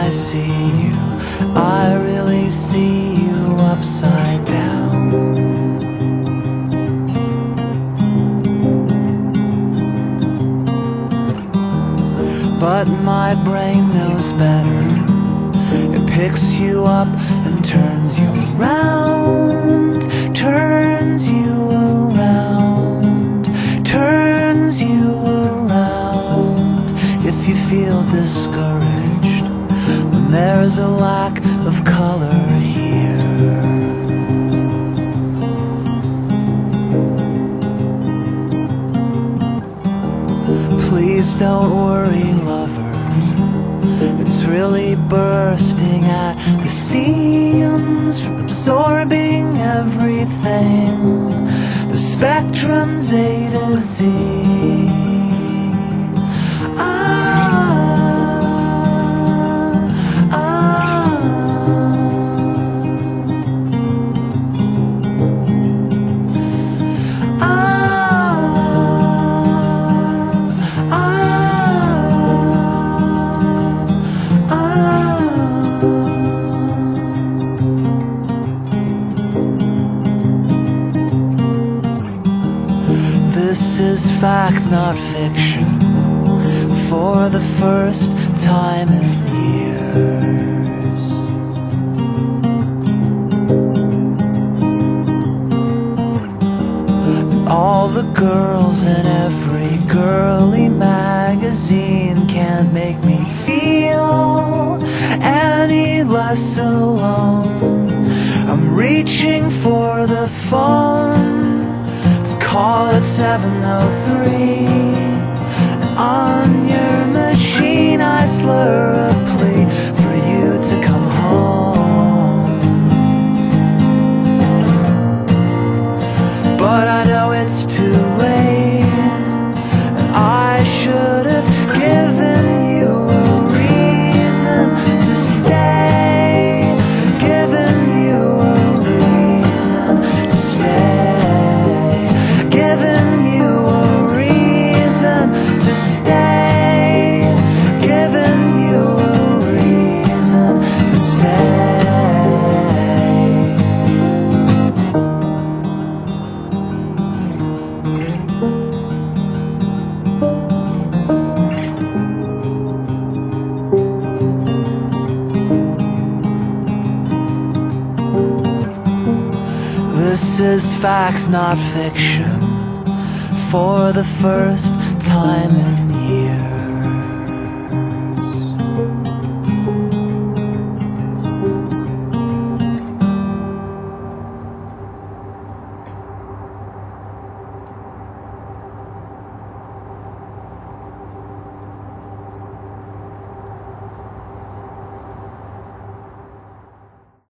I see you, I really see you upside down. But my brain knows better. It picks you up and turns you around, turns you around, turns you around. If you feel discouraged when there's a lack of color here, please don't worry, lover. It's really bursting at the seams, absorbing everything. The spectrum's A to Z. This is fact, not fiction, for the first time in years. All the girls in every girly magazine can't make me feel any less alone. I'm reaching for the phone, call it 703, and on your machine I slur a plea for you to come home. But I know it's too late, and I should have given you a reason to stay, given you a reason to stay. This is fact, not fiction, for the first time in years.